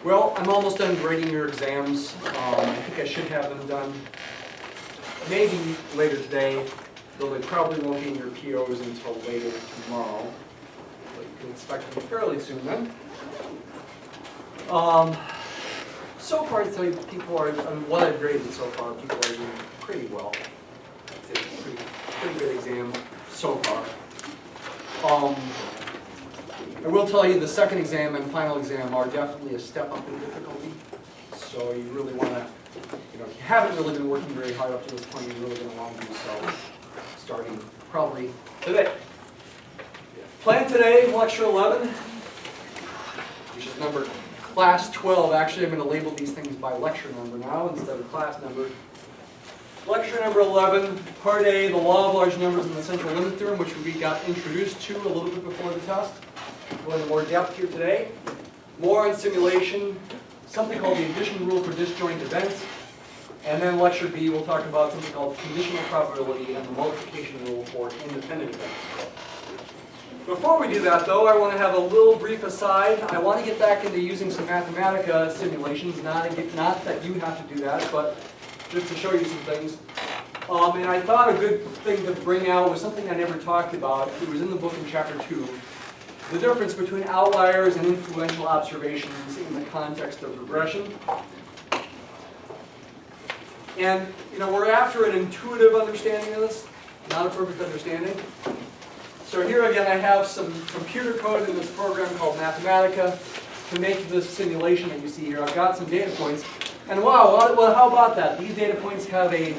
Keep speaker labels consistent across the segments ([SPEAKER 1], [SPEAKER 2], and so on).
[SPEAKER 1] Well, I'm almost done grading your exams. I think I should have them done maybe later today, though they probably won't be in your POs until later tomorrow. But you can expect them fairly soon then. So far, to tell you, people are, on what I've graded so far, people are doing pretty well. It's a pretty good exam so far. I will tell you the second exam and final exam are definitely a step up in difficulty. So you really want to, if you haven't really been working very hard up to this point, you're really going to want to do so starting probably today. Plan today, lecture 11, which is numbered class 12. Actually, I'm going to label these things by lecture number now instead of class number. Lecture number 11, part A, the law of large numbers and the central limit theorem, which we got introduced to a little bit before the test. Go into more depth here today. More on simulation, something called the addition rule for disjoint events. And then lecture B, we'll talk about something called conditional probability and the multiplication rule for independent events. Before we do that, though, I want to have a little brief aside. I want to get back into using some Mathematica simulations, not that you have to do that, but just to show you some things. And I thought a good thing to bring out was something I never talked about. It was in the book in chapter 2. The difference between outliers and influential observations in the context of regression. And, we're after an intuitive understanding of this, not a perfect understanding. So here again, I have some computer code in this program called Mathematica to make this simulation that you see here. I've got some data points. And wow, well, how about that? These data points have a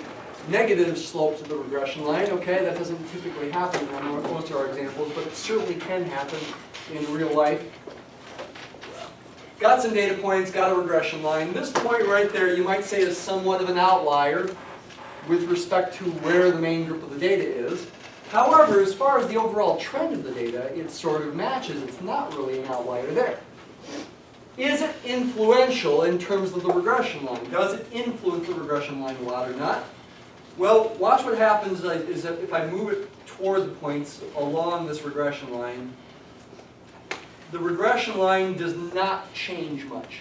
[SPEAKER 1] negative slope to the regression line. Okay, that doesn't typically happen on most of our examples, but it certainly can happen in real life. Got some data points, got a regression line. This point right there, you might say is somewhat of an outlier with respect to where the main group of the data is. However, as far as the overall trend of the data, it sort of matches. It's not really an outlier there. Is it influential in terms of the regression line? Does it influence the regression line a lot or not? Well, watch what happens is that if I move it toward the points along this regression line, the regression line does not change much.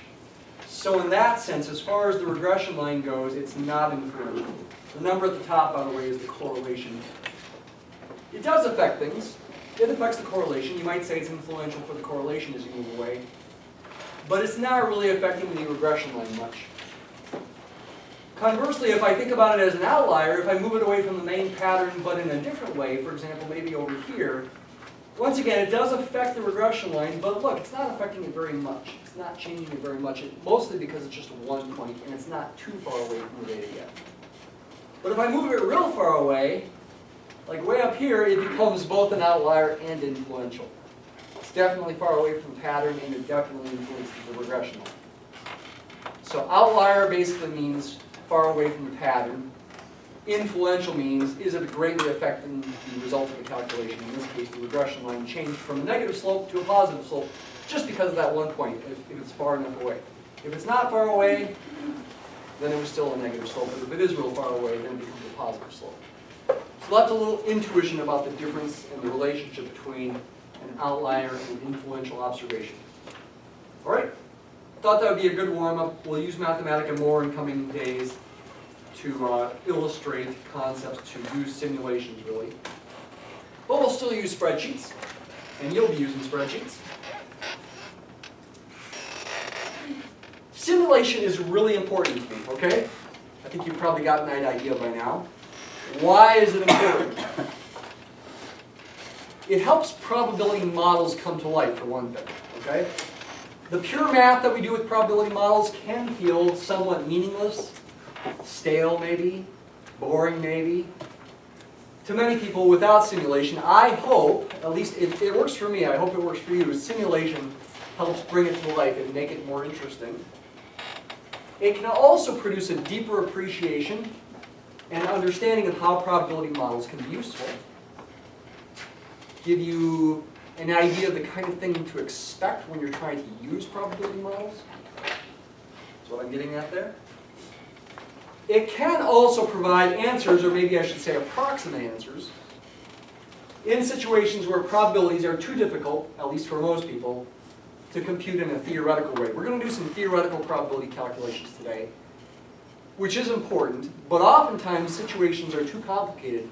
[SPEAKER 1] So in that sense, as far as the regression line goes, it's not influential. The number at the top, by the way, is the correlation. It does affect things. It affects the correlation. You might say it's influential for the correlation as you move away. But it's not really affecting the regression line much. Conversely, if I think about it as an outlier, if I move it away from the main pattern but in a different way, for example, maybe over here, once again, it does affect the regression line, but look, it's not affecting it very much. It's not changing it very much, mostly because it's just one point and it's not too far away from the data yet. But if I move it real far away, like way up here, it becomes both an outlier and influential. It's definitely far away from the pattern and it definitely influences the regression line. So outlier basically means far away from the pattern. Influential means, is it greatly affecting the result of the calculation? In this case, the regression line changed from a negative slope to a positive slope just because of that one point, if it's far enough away. If it's not far away, then it was still a negative slope. But if it is real far away, then it becomes a positive slope. So that's a little intuition about the difference in the relationship between an outlier and influential observation. All right? I thought that would be a good warm-up. We'll use Mathematica more in coming days to illustrate concepts, to use simulations, really. But we'll still use spreadsheets, and you'll be using spreadsheets. Simulation is really important to me, okay? I think you've probably gotten that idea by now. Why is it important? It helps probability models come to life, for one thing, okay? The pure math that we do with probability models can feel somewhat meaningless, stale maybe, boring maybe. To many people without simulation, I hope, at least it works for me, I hope it works for you, simulation helps bring it to life and make it more interesting. It can also produce a deeper appreciation and understanding of how probability models can be useful. Give you an idea of the kind of thing to expect when you're trying to use probability models. That's what I'm getting at there. It can also provide answers, or maybe I should say approximate answers, in situations where probabilities are too difficult, at least for most people, to compute in a theoretical way. We're going to do some theoretical probability calculations today, which is important, but oftentimes situations are too complicated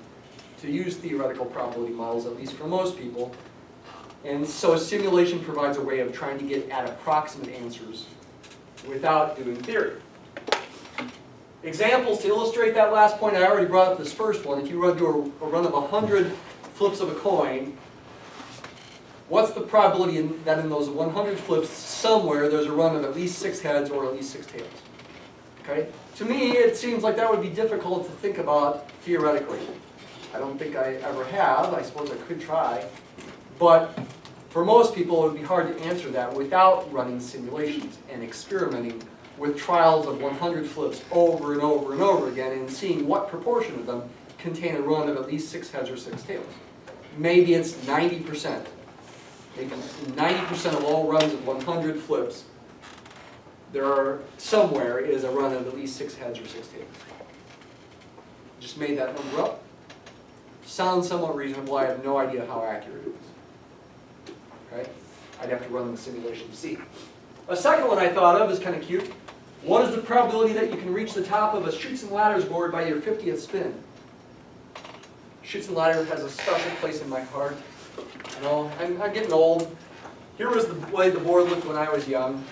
[SPEAKER 1] to use theoretical probability models, at least for most people. And so simulation provides a way of trying to get at approximate answers without doing theory. Examples to illustrate that last point, I already brought up this first one. If you run do a run of 100 flips of a coin, what's the probability that in those 100 flips somewhere there's a run of at least 6 heads or at least 6 tails? Okay? To me, it seems like that would be difficult to think about theoretically. I don't think I ever have. I suppose I could try. But for most people, it would be hard to answer that without running simulations and experimenting with trials of 100 flips over and over and over again and seeing what proportion of them contain a run of at least 6 heads or 6 tails. Maybe it's 90%. Maybe 90% of all runs of 100 flips, there are somewhere is a run of at least 6 heads or 6 tails. Just made that number up. Sounds somewhat reasonable. I have no idea how accurate it is. Okay? I'd have to run the simulation to see. A second one I thought of is kind of cute. What is the probability that you can reach the top of a chutes and ladders board by your 50th spin? Chutes and ladders has a special place in my heart. You know, I'm getting old. Here was the way the board looked when I was young.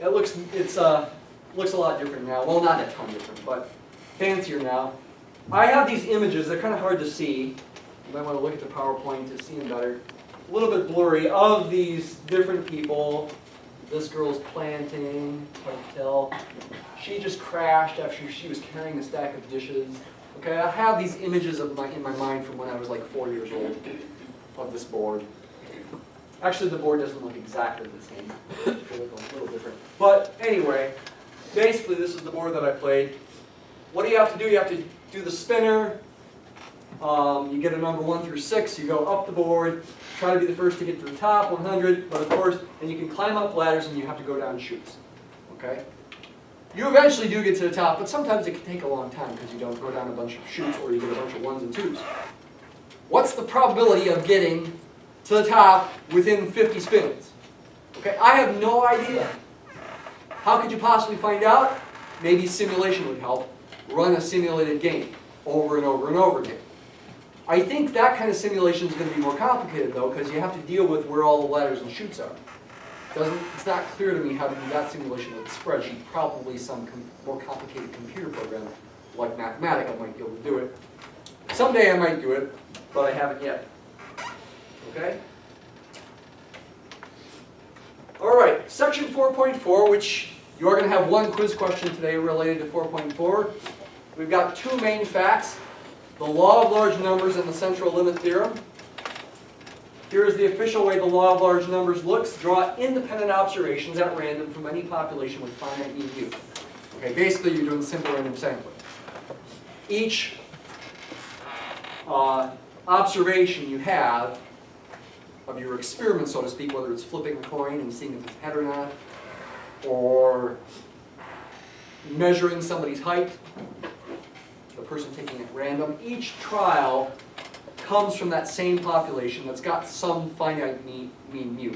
[SPEAKER 1] It looks a lot different now. Well, not a ton different, but fancier now. I have these images. They're kind of hard to see. You might want to look at the PowerPoint to see them better. A little bit blurry of these different people. This girl's planting, hard to tell. She just crashed after she was carrying a stack of dishes. Okay, I have these images in my mind from when I was like 4 years old of this board. Actually, the board doesn't look exactly the same. They look a little different. But anyway, basically this is the board that I played. What do you have to do? You have to do the spinner. You get a number 1 through 6. You go up the board. Try to be the first to get to the top, 100. But of course, and you can climb up ladders and you have to go down chutes. Okay? You eventually do get to the top, but sometimes it can take a long time because you don't go down a bunch of chutes or you get a bunch of 1s and 2s. What's the probability of getting to the top within 50 spins? Okay, I have no idea. How could you possibly find out? Maybe simulation would help. Run a simulated game over and over and over again. I think that kind of simulation is going to be more complicated though, because you have to deal with where all the ladders and chutes are. It's not clear to me how to do that simulation with a spreadsheet. Probably some more complicated computer program like Mathematica might be able to do it. Someday I might do it, but I haven't yet. Okay? All right, section 4.4, which you are going to have one quiz question today related to 4.4. We've got 2 main facts, the law of large numbers and the Central Limit Theorem. Here is the official way the law of large numbers looks. Draw independent observations at random from any population with finite mean mu. Okay, basically you're doing simple random sampling. Each observation you have of your experiment, so to speak, whether it's flipping a coin and seeing if it's head or not, or measuring somebody's height, the person taking it at random, each trial comes from that same population that's got some finite mean mu.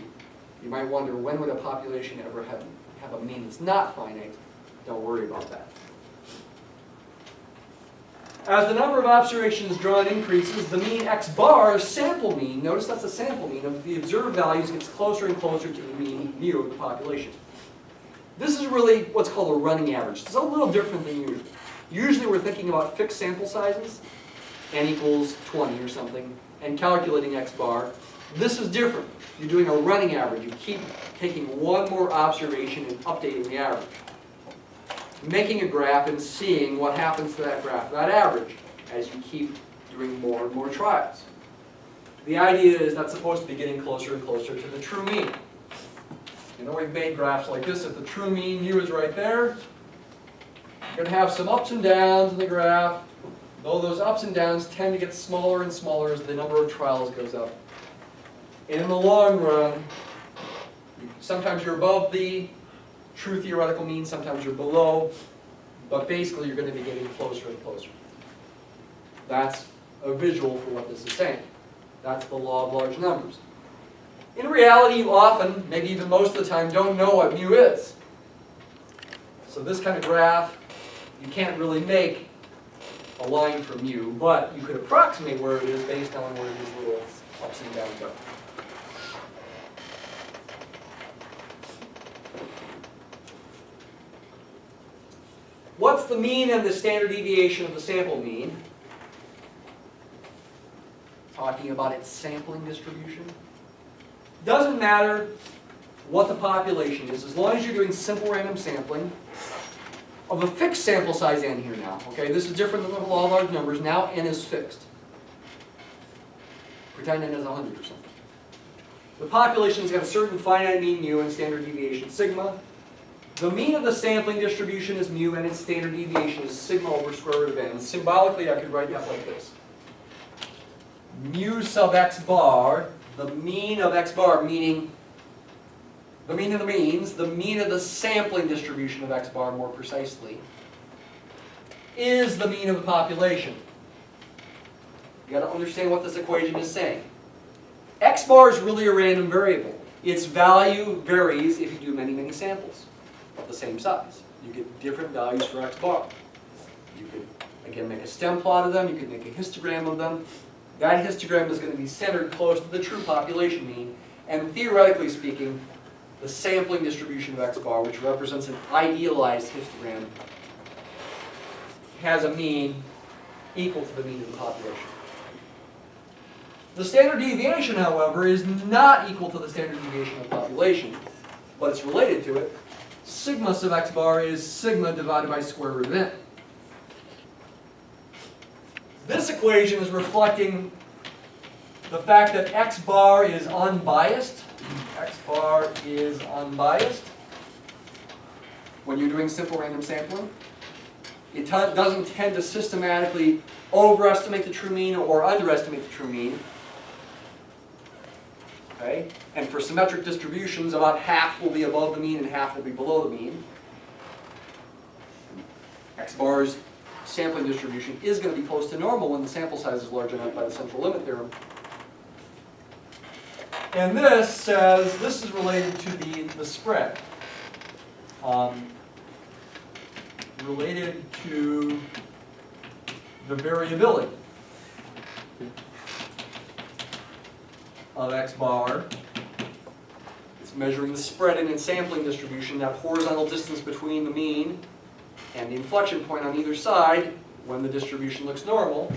[SPEAKER 1] You might wonder, when would a population ever have a mean that's not finite? Don't worry about that. As the number of observations drawn increases, the mean x bar, sample mean, notice that's a sample mean, of the observed values gets closer and closer to the mean mu of the population. This is really what's called a running average. It's a little different than usual. Usually we're thinking about fixed sample sizes, n equals 20 or something, and calculating x bar. This is different. You're doing a running average. You keep taking one more observation and updating the average. Making a graph and seeing what happens to that graph, that average, as you keep doing more and more trials. The idea is that's supposed to be getting closer and closer to the true mean. You know, we've made graphs like this. If the true mean mu is right there, you're going to have some ups and downs in the graph. Though those ups and downs tend to get smaller and smaller as the number of trials goes up. In the long run, sometimes you're above the true theoretical mean, sometimes you're below, but basically you're going to be getting closer and closer. That's a visual for what this is saying. That's the law of large numbers. In reality, you often, maybe even most of the time, don't know what mu is. So this kind of graph, you can't really make a line for mu, but you could approximate where it is based on where these little ups and downs go. What's the mean and the standard deviation of the sample mean? Talking about its sampling distribution. Doesn't matter what the population is, as long as you're doing simple random sampling of a fixed sample size n here now. Okay, this is different than the law of large numbers. Now n is fixed. Pretend n is 100%. The population's got a certain finite mean mu and standard deviation sigma. The mean of the sampling distribution is mu and its standard deviation is sigma over square root of n. Symbolically, I could write that like this. Mu sub x bar, the mean of x bar, meaning the mean of the means, the mean of the sampling distribution of x bar more precisely, is the mean of the population. You got to understand what this equation is saying. X bar is really a random variable. Its value varies if you do many, many samples of the same size. You get different values for x bar. You could, again, make a stem plot of them. You could make a histogram of them. That histogram is going to be centered close to the true population mean. And theoretically speaking, the sampling distribution of x bar, which represents an idealized histogram, has a mean equal to the mean of the population. The standard deviation, however, is not equal to the standard deviation of the population, but it's related to it. Sigma sub x bar is sigma divided by square root of n. This equation is reflecting the fact that x bar is unbiased. X bar is unbiased when you're doing simple random sampling. It doesn't tend to systematically overestimate the true mean or underestimate the true mean. Okay? And for symmetric distributions, about half will be above the mean and half will be below the mean. X bar's sampling distribution is going to be close to normal when the sample size is large enough by the Central Limit Theorem. And this says this is related to the spread. Related to the variability of x bar. It's measuring the spread in its sampling distribution, that horizontal distance between the mean and the inflection point on either side when the distribution looks normal.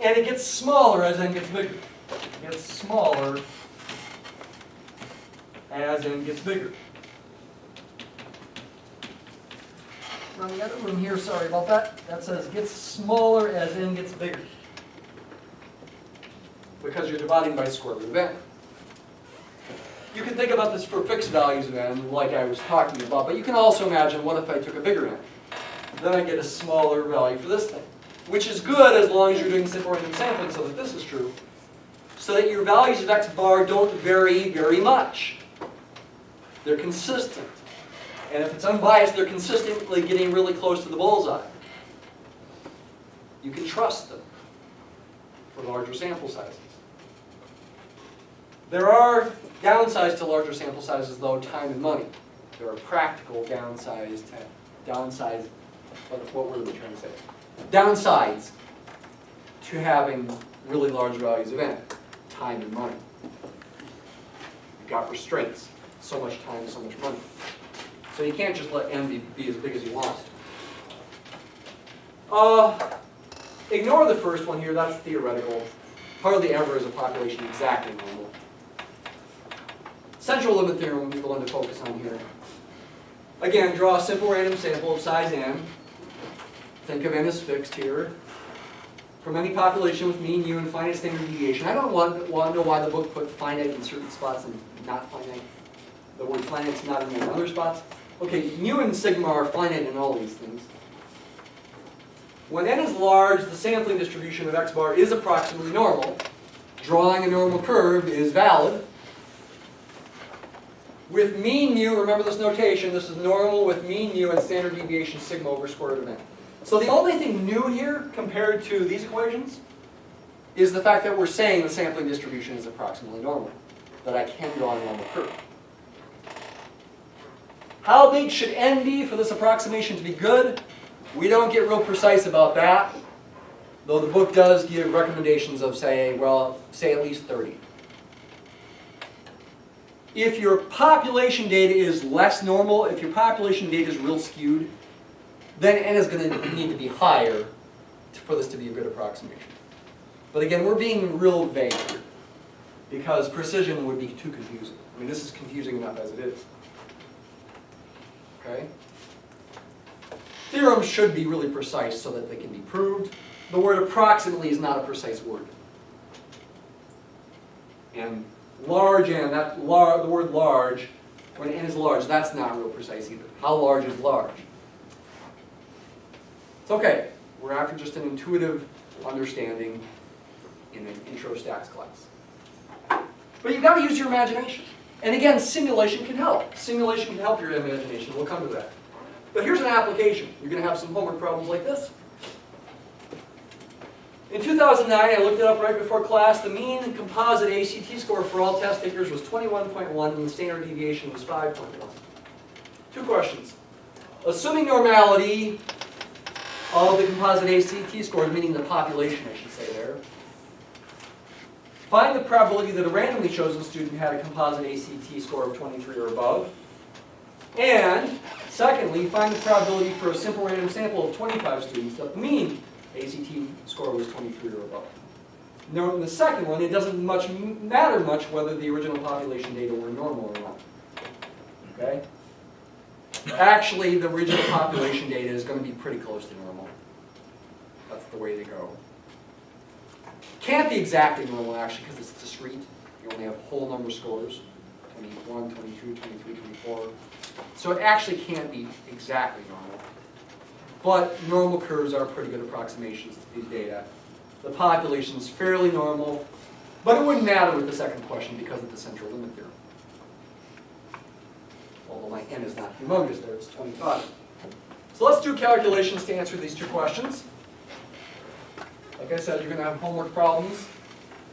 [SPEAKER 1] And it gets smaller as n gets bigger. It gets smaller as n gets bigger. Run the other room here, sorry about that. That says gets smaller as n gets bigger. Because you're dividing by square root of n. You can think about this for fixed values of n, like I was talking about, but you can also imagine, what if I took a bigger n? Then I get a smaller value for this thing. Which is good as long as you're doing simple random sampling so that this is true. So that your values of x bar don't vary very much. They're consistent. And if it's unbiased, they're consistently getting really close to the bullseye. You can trust them for larger sample sizes. There are downsides to larger sample sizes, though, time and money. There are practical downsides, what were we trying to say? Downsides to having really large values of n, time and money. You've got restraints, so much time, so much money. So you can't just let n be as big as you want. Ignore the first one here, that's theoretical. Hardly ever is a population exactly normal. Central Limit Theorem is the one to focus on here. Again, draw a simple random sample of size n. Think of n as fixed here. From any population with mean u and finite standard deviation. I don't want to know why the book put finite in certain spots and not finite. The word finite's not in the other spots. Okay, mu and sigma are finite in all these things. When n is large, the sampling distribution of x bar is approximately normal. Drawing a normal curve is valid. With mean mu, remember this notation, this is normal with mean mu and standard deviation sigma over square root of n. So the only thing new here compared to these equations is the fact that we're saying the sampling distribution is approximately normal. that I can draw a normal curve. How big should n be for this approximation to be good? We don't get real precise about that, though the book does give recommendations of say at least 30. If your population data is less normal, if your population data is real skewed, then n is going to need to be higher for this to be a good approximation. But again, we're being real vague here, because precision would be too confusing. I mean, this is confusing enough as it is. Okay? Theorems should be really precise so that they can be proved. The word approximately is not a precise word. And large n, the word large, when n is large, that's not real precise either. How large is large? It's okay. We're after just an intuitive understanding in an intro stats class. But you've got to use your imagination. And again, simulation can help. Simulation can help your imagination. We'll come to that. But here's an application. You're going to have some homework problems like this. In 2009, I looked it up right before class, the mean composite ACT score for all test takers was 21.1 and the standard deviation was 5.1. Two questions. Assuming normality of the composite ACT scores, meaning the population, I should say there, find the probability that a randomly chosen student had a composite ACT score of 23 or above. And secondly, find the probability for a simple random sample of 25 students that the mean ACT score was 23 or above. Now, in the second one, it doesn't matter much whether the original population data were normal or not. Okay? Actually, the original population data is going to be pretty close to normal. That's the way to go. Can't be exactly normal, actually, because it's discrete. You only have whole number scores, 21, 22, 23, 24. So it actually can't be exactly normal. But normal curves are pretty good approximations to these data. The population is fairly normal, but it wouldn't matter with the second question because of the central limit theorem. Although my n is not humongous there, it's 25. So let's do calculations to answer these two questions. Like I said, you're going to have homework problems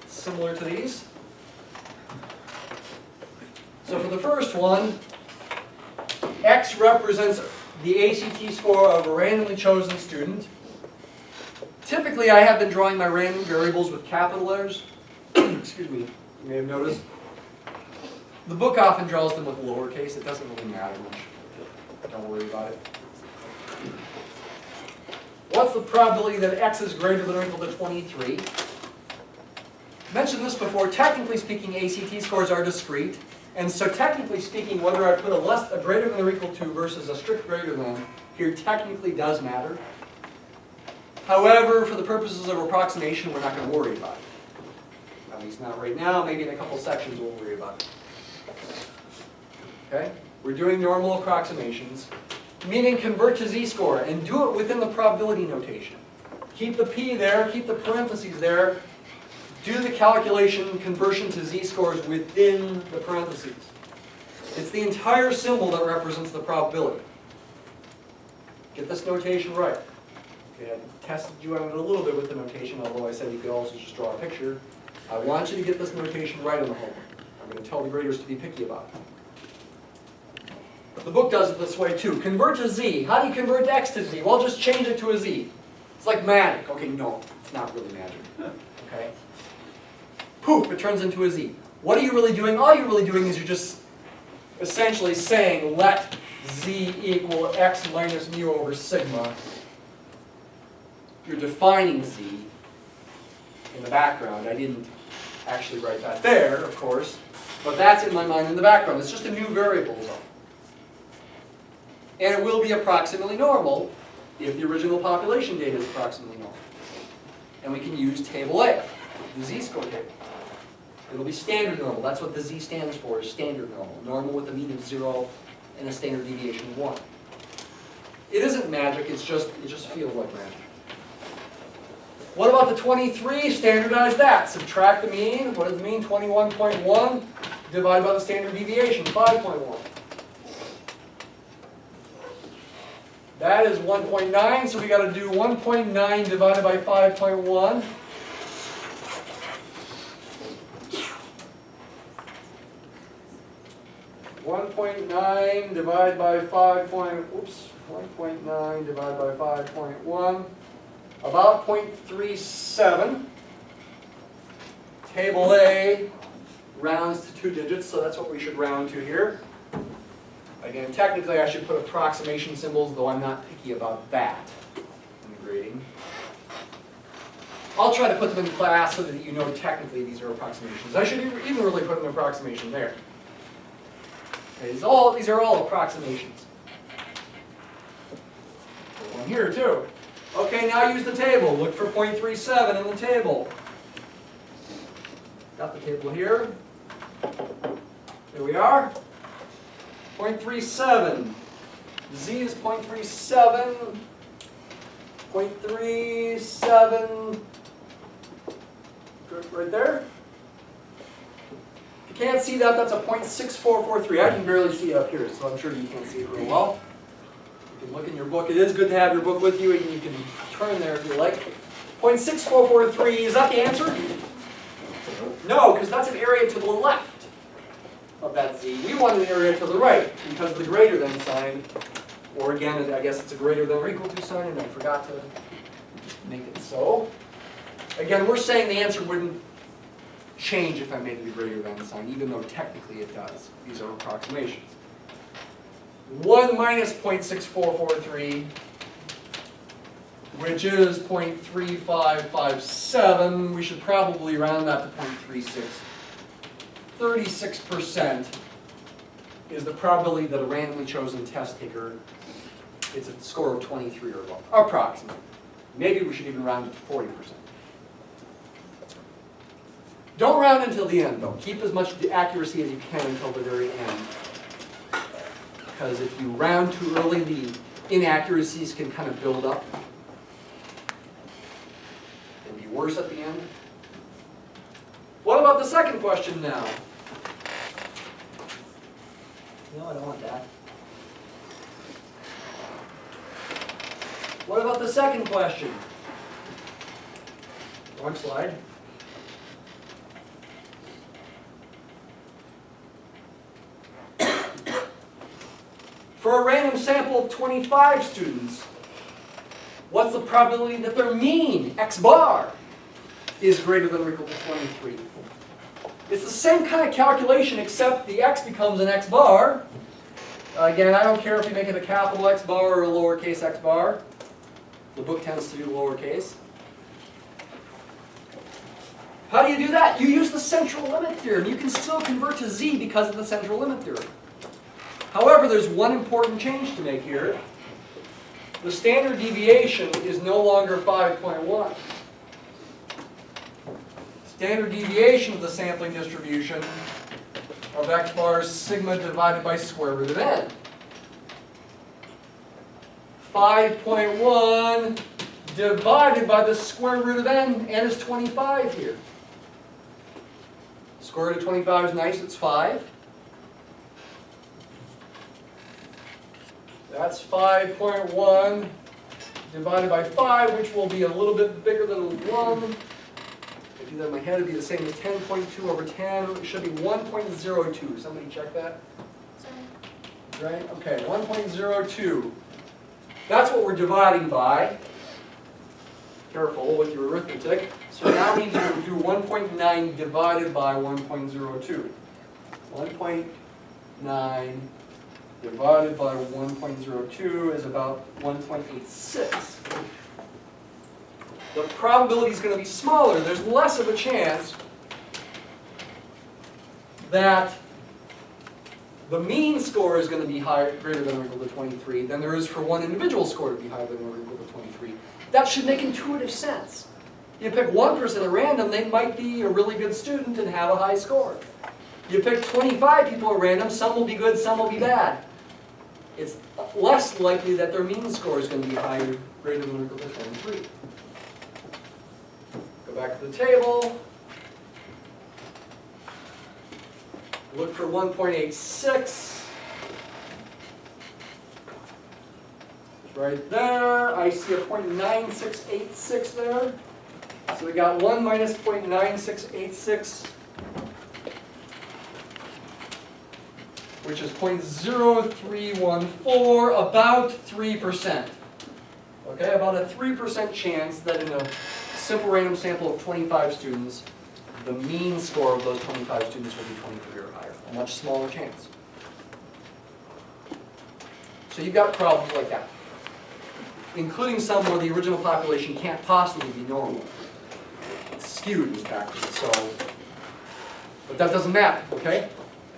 [SPEAKER 1] similar to these. So for the first one, x represents the ACT score of a randomly chosen student. Typically, I have been drawing my random variables with capital letters. Excuse me, you may have noticed. The book often draws them with lowercase. It doesn't really matter much. Don't worry about it. What's the probability that x is greater than or equal to 23? Mentioned this before. Technically speaking, ACT scores are discrete. And so technically speaking, whether I put a greater than or equal to versus a strict greater than here technically does matter. However, for the purposes of approximation, we're not going to worry about it. At least not right now. Maybe in a couple sections we'll worry about it. Okay? We're doing normal approximations, meaning convert to z-score and do it within the probability notation. Keep the p there, keep the parentheses there. Do the calculation conversion to z-scores within the parentheses. It's the entire symbol that represents the probability. Get this notation right. Okay, I tested you on it a little bit with the notation, although I said you could also just draw a picture. I want you to get this notation right in the homework. I'm going to tell the graders to be picky about it. The book does it this way too. Convert to z. How do you convert x to z? Well, just change it to a z. It's like magic. Okay, no, it's not really magic. Okay? Poof, it turns into a z. What are you really doing? All you're really doing is you're just essentially saying let z equal x minus mu over sigma. You're defining z in the background. I didn't actually write that there, of course, but that's in my mind in the background. It's just a new variable zone. And it will be approximately normal if the original population data is approximately normal. And we can use table A, the z-score table. It'll be standard normal. That's what the z stands for, is standard normal. Normal with a mean of 0 and a standard deviation of 1. It isn't magic, it just feels like magic. What about the 23? Standardize that. Subtract the mean. What is the mean? 21.1 divided by the standard deviation, 5.1. That is 1.9, so we got to do 1.9 divided by 5.1. 1.9 divided by 1.9 divided by 5.1, about 0.37. Table A rounds to 2 digits, so that's what we should round to here. Again, technically I should put approximation symbols, though I'm not picky about that in the grading. I'll try to put them in class so that you know technically these are approximations. I should even really put an approximation there. Okay, these are all approximations. Put one here too. Okay, now use the table. Look for 0.37 in the table. Got the table here. There we are. 0.37. Z is 0.37. 0.37. Right there. If you can't see that, that's a 0.6443. I can barely see it up here, so I'm sure you can't see it real well. You can look in your book. It is good to have your book with you, and you can turn there if you like. 0.6443, is that the answer? No, because that's an area to the left of that Z. We want an area to the right because of the greater than sign. Or again, I guess it's a greater than or equal to sign, and I forgot to make it so. Again, we're saying the answer wouldn't change if I made it a greater than sign, even though technically it does. These are approximations. 1 minus 0.6443, which is 0.3557. We should probably round that to 0.36. 36% is the probability that a randomly chosen test taker gets a score of 23 or above, approximately. Maybe we should even round it to 40%. Don't round until the end, though. Keep as much accuracy as you can until the very end. Because if you round too early, the inaccuracies can kind of build up and be worse at the end. What about the second question now? No, I don't want that. What about the second question? Wrong slide. For a random sample of 25 students, what's the probability that their mean, x bar, is greater than or equal to 23? It's the same kind of calculation, except the x becomes an x bar. Again, I don't care if you make it a capital X bar or a lowercase x bar. The book tends to do lowercase. How do you do that? You use the Central Limit Theorem. You can still convert to z because of the Central Limit Theorem. However, there's one important change to make here. The standard deviation is no longer 5.1. Standard deviation of the sampling distribution of x bar is sigma divided by square root of n. 5.1 divided by the square root of n is 25 here. Square root of 25 is nice, it's 5. That's 5.1 divided by 5, which will be a little bit bigger than 1. If I do that in my head, it would be the same as 10.2 over 10. It should be 1.02. Somebody check that? Sorry. Right? Okay, 1.02. That's what we're dividing by. Careful with your arithmetic. So now we need to do 1.9 divided by 1.02. 1.9 divided by 1.02 is about 1.86. The probability is going to be smaller. There's less of a chance that the mean score is going to be higher, greater than or equal to 23 than there is for one individual score to be higher than or equal to 23. That should make intuitive sense. You pick one person at random, they might be a really good student and have a high score. You pick 25 people at random, some will be good, some will be bad. It's less likely that their mean score is going to be higher, greater than or equal to 23. Go back to the table. Look for 1.86. It's right there. I see a 0.9686 there. So we got 1 minus 0.9686. which is 0.0314, about 3%. Okay, about a 3% chance that in a simple random sample of 25 students, the mean score of those 25 students will be 23 or higher. A much smaller chance. So you've got problems like that, including some where the original population can't possibly be normal. It's skewed, in fact. So, but that doesn't matter, okay?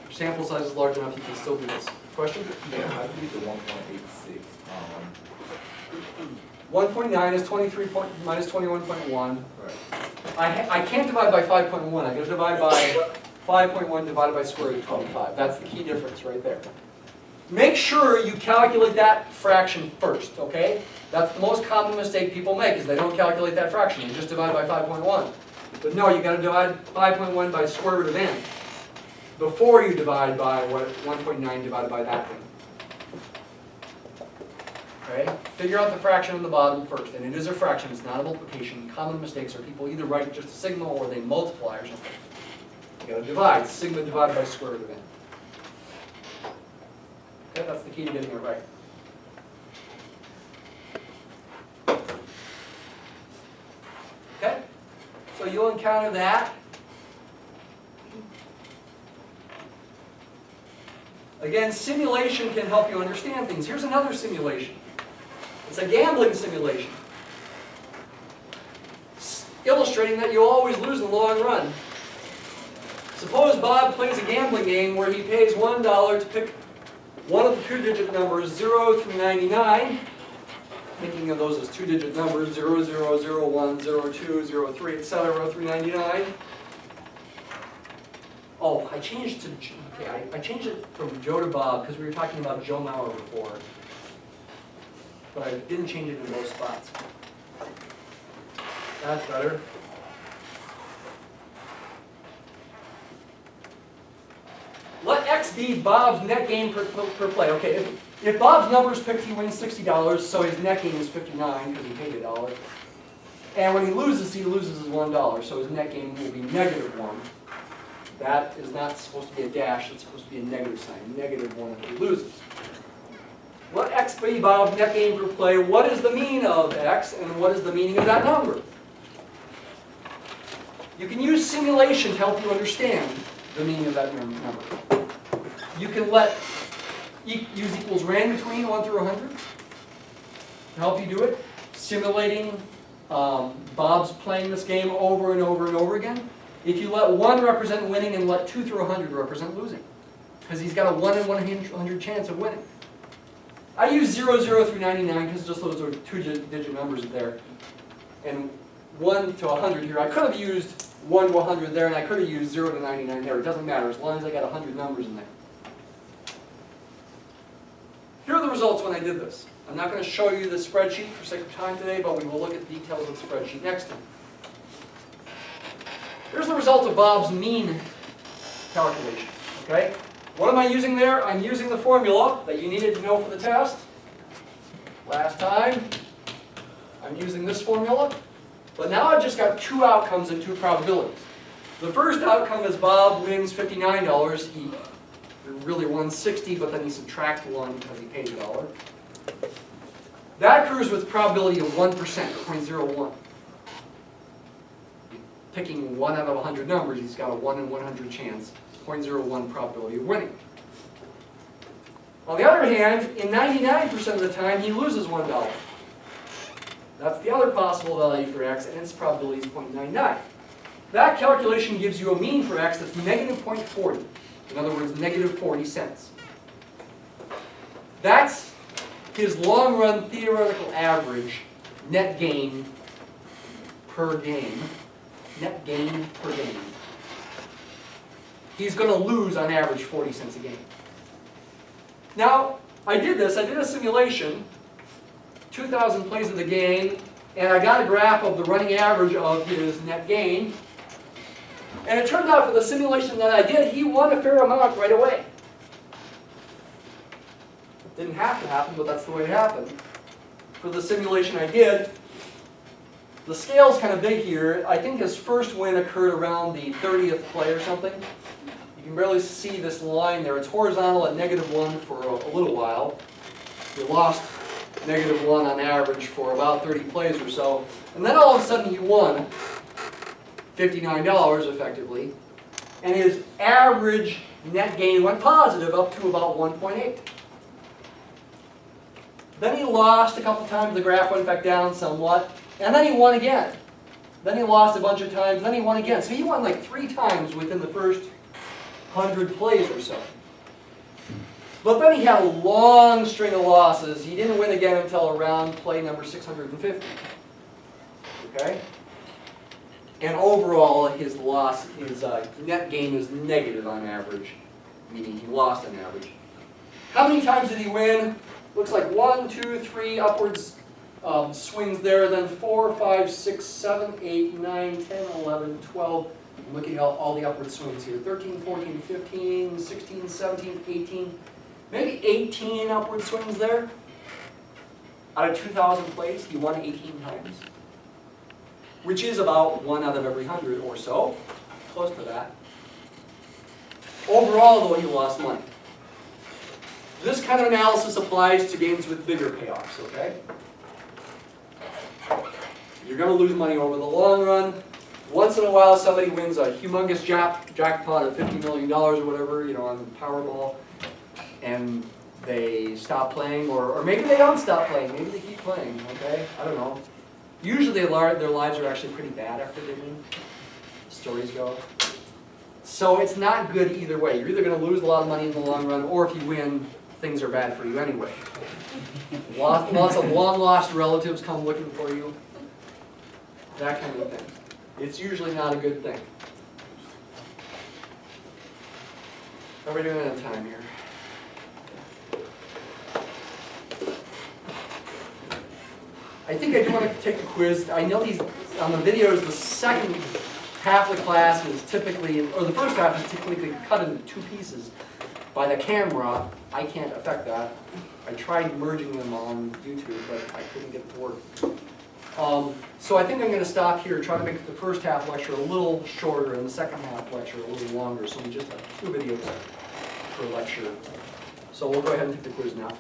[SPEAKER 1] Your sample size is large enough, you can still do this. Question?
[SPEAKER 2] Yeah, how do you get the 1.86?
[SPEAKER 1] 1.9 is 23 minus 21.1.
[SPEAKER 2] Right.
[SPEAKER 1] I can't divide by 5.1. I got to divide by 5.1 divided by square root of 25. That's the key difference right there. Make sure you calculate that fraction first, okay? That's the most common mistake people make, is they don't calculate that fraction. They just divide by 5.1. But no, you got to divide 5.1 by square root of n before you divide by 1.9 divided by that thing. Okay? Figure out the fraction on the bottom first, and it is a fraction, it's not a multiplication. Common mistakes are people either write just a sigma or they multiply or something. You gotta divide, sigma divided by square root of n. Okay, that's the key to getting it right. Okay? So you'll encounter that. Again, simulation can help you understand things. Here's another simulation. It's a gambling simulation, illustrating that you always lose in the long run. Suppose Bob plays a gambling game where he pays $1 to pick one of the two-digit numbers 0 through 99, thinking of those as two-digit numbers 0, 0, 0, 1, 0, 2, 0, 3, etc. through 99. Oh, I changed to, okay, I changed it from Joe to Bob because we were talking about Joe Mauer before. But I didn't change it in both spots. That's better. Let X be Bob's net gain per play. Okay, if Bob's numbers picked, he wins $60, so his net gain is $59 because he paid $1. And when he loses his $1, so his net gain will be -1. That is not supposed to be a dash, it's supposed to be a negative sign, -1 if he loses. Let X be Bob's net gain per play. What is the mean of X, and what is the meaning of that number? You can use simulation to help you understand the meaning of that number. You can let use equals rand between 1 through 100 to help you do it. Simulating Bob's playing this game over and over and over again. If you let 1 represent winning and let 2 through 100 represent losing, because he's got a 1 in 100 chance of winning. I use 0, 0 through 99 because just those are two-digit numbers there. And 1 to 100 here. I could have used 1 to 100 there, and I could have used 0 to 99 there. It doesn't matter as long as I got 100 numbers in there. Here are the results when I did this. I'm not going to show you the spreadsheet for sake of time today, but we will look at the details of the spreadsheet next time. Here's the result of Bob's mean calculation. Okay? What am I using there? I'm using the formula that you needed to know for the test. Last time, I'm using this formula. But now I've just got 2 outcomes and 2 probabilities. The first outcome is Bob wins $59. He really won $60, but then he subtracts 1 because he paid $1. That occurs with probability of 1%, 0.01. Picking 1 out of 100 numbers, he's got a 1 in 100 chance, 0.01 probability of winning. On the other hand, in 99% of the time, he loses $1. That's the other possible value for X, and its probability is 0.99. That calculation gives you a mean for X that's negative 0.40. In other words, negative 40 cents. That's his long-run theoretical average net gain per game. Net gain per game. He's going to lose on average 40 cents a game. Now, I did a simulation, 2,000 plays of the game, and I got a graph of the running average of his net gain. And it turned out for the simulation that I did, he won a fair amount right away. It didn't have to happen, but that's the way it happened. For the simulation I did, the scale's kind of big here. I think his first win occurred around the 30th play or something. He can barely see this line there. It's horizontal at -1 for a little while. You lost -1 on average for about 30 plays or so. And then all of a sudden he won $59 effectively. And his average net gain went positive up to about 1.8. Then he lost a couple times, the graph went back down somewhat, and then he won again. Then he lost a bunch of times, then he won again. So he won like 3 times within the first 100 plays or so. But then he had a long string of losses. He didn't win again until around play number 650. Okay? And overall, his net gain was negative on average, meaning he lost on average. How many times did he win? Looks like 1, 2, 3 upwards swings there, then 4, 5, 6, 7, 8, 9, 10, 11, 12. I'm looking at all the upward swings here. 13, 14, 15, 16, 17, 18. Maybe 18 upward swings there. Out of 2,000 plays, he won 18 times. Which is about 1 out of every 100 or so. Close to that. Overall, though, he lost money. This kind of analysis applies to games with bigger payoffs, okay? You're going to lose money over the long run. Once in a while, somebody wins a humongous jackpot of $50 million or whatever, on Powerball, and they stop playing, or maybe they don't stop playing. Maybe they keep playing, okay? I don't know. Usually their lives are actually pretty bad after they win. Stories go. So it's not good either way. You're either going to lose a lot of money in the long run, or if you win, things are bad for you anyway. Lots of long-lost relatives come looking for you. That kind of thing. It's usually not a good thing. How are we doing on time here? I think I do want to take a quiz. I know these, on the videos, the second half of the class is typically, or the first half is typically cut into 2 pieces by the camera. I can't affect that. I tried merging them on YouTube, but I couldn't get it to work. So I think I'm going to stop here, try to make the first half lecture a little shorter and the second half lecture a little longer, so we just have 2 videos per lecture. So we'll go ahead and take the quiz now.